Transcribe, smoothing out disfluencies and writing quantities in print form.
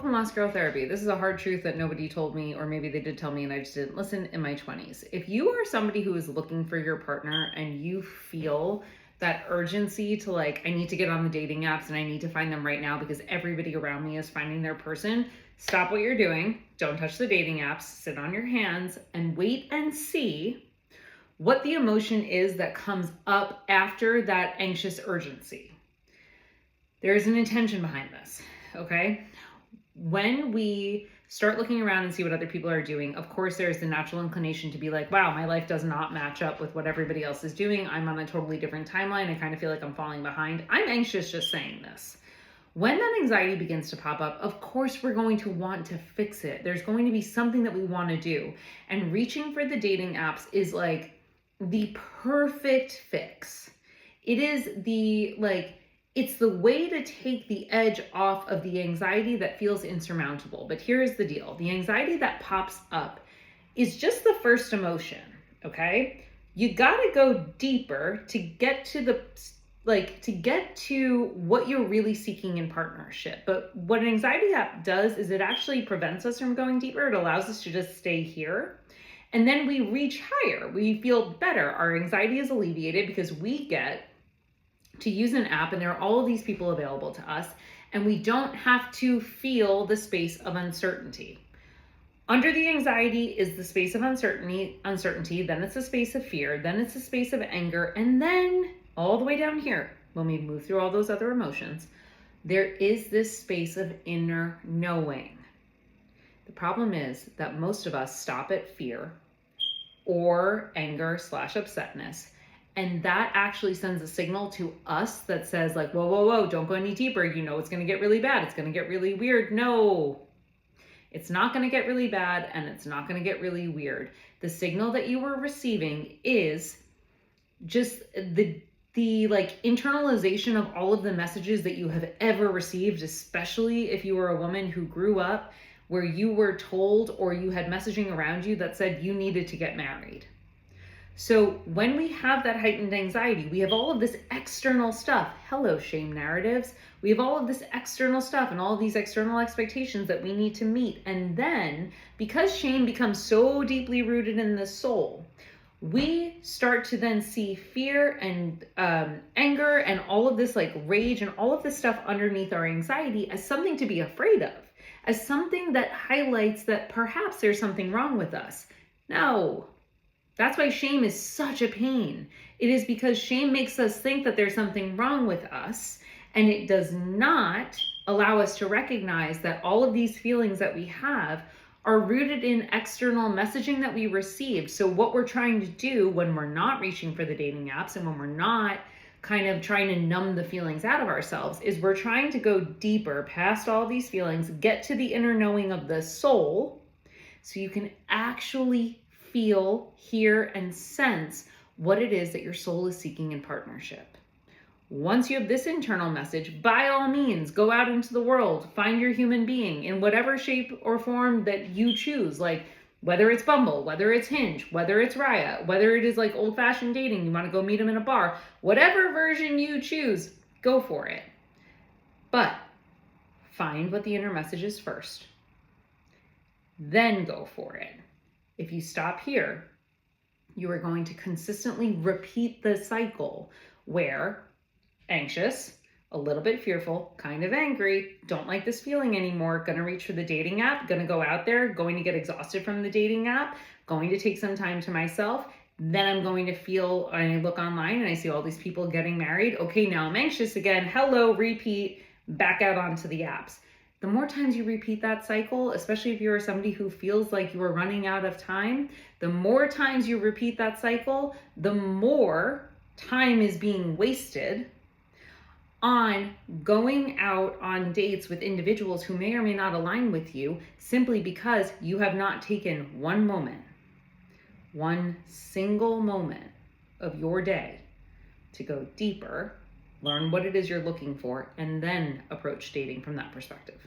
From Lost Girl Therapy. This is a hard truth that nobody told me, or maybe they did tell me and I just didn't listen in my 20s. If you are somebody who is looking for your partner and you feel that urgency to like, I need to get on the dating apps and I need to find them right now because everybody around me is finding their person, stop what you're doing. Don't touch the dating apps. Sit on your hands and wait and see what the emotion is that comes up after that anxious urgency. There's an intention behind this, okay? When we start looking around and see what other people are doing, of course, there's the natural inclination to be like, wow, my life does not match up with what everybody else is doing. I'm on a totally different timeline. I kind of feel like I'm falling behind. I'm anxious just saying this. When that anxiety begins to pop up, of course, we're going to want to fix it. There's going to be something that we want to do. And reaching for the dating apps is like the perfect fix. It is it's the way to take the edge off of the anxiety that feels insurmountable. But here's the deal. The anxiety that pops up is just the first emotion, okay? You got to go deeper to get to what you're really seeking in partnership. But what an anxiety app does is it actually prevents us from going deeper. It allows us to just stay here. And then we reach higher. We feel better. Our anxiety is alleviated because we get to use an app and there are all of these people available to us and we don't have to feel the space of uncertainty. Under the anxiety is the space of uncertainty, then it's a space of fear, then it's a space of anger, and then all the way down here, when we move through all those other emotions, there is this space of inner knowing. The problem is that most of us stop at fear or anger/upsetness. And that actually sends a signal to us that says like, whoa, whoa, whoa, don't go any deeper. You know, it's going to get really bad. It's going to get really weird. No, it's not going to get really bad and it's not going to get really weird. The signal that you were receiving is just the internalization of all of the messages that you have ever received, especially if you were a woman who grew up where you were told or you had messaging around you that said you needed to get married. So when we have that heightened anxiety, we have all of this external stuff. Hello, shame narratives. We have all of this external stuff and all of these external expectations that we need to meet. And then because shame becomes so deeply rooted in the soul, we start to then see fear and anger and all of this like rage and all of this stuff underneath our anxiety as something to be afraid of, as something that highlights that perhaps there's something wrong with us. No. That's why shame is such a pain. It is because shame makes us think that there's something wrong with us, and it does not allow us to recognize that all of these feelings that we have are rooted in external messaging that we received. So what we're trying to do when we're not reaching for the dating apps and when we're not kind of trying to numb the feelings out of ourselves is we're trying to go deeper past all these feelings, get to the inner knowing of the soul so you can actually feel, hear, and sense what it is that your soul is seeking in partnership. Once you have this internal message, by all means, go out into the world, find your human being in whatever shape or form that you choose, like whether it's Bumble, whether it's Hinge, whether it's Raya, whether it is like old-fashioned dating, you want to go meet them in a bar, whatever version you choose, go for it. But find what the inner message is first, then go for it. If you stop here, you are going to consistently repeat the cycle where anxious, a little bit fearful, kind of angry, don't like this feeling anymore, gonna reach for the dating app, gonna go out there, going to get exhausted from the dating app, going to take some time to myself, then I'm going to feel, and I look online and I see all these people getting married. Okay, now I'm anxious again. Hello, repeat, back out onto the apps. The more times you repeat that cycle, especially if you're somebody who feels like you are running out of time, the more times you repeat that cycle, the more time is being wasted on going out on dates with individuals who may or may not align with you simply because you have not taken one moment, one single moment of your day to go deeper, learn what it is you're looking for, and then approach dating from that perspective.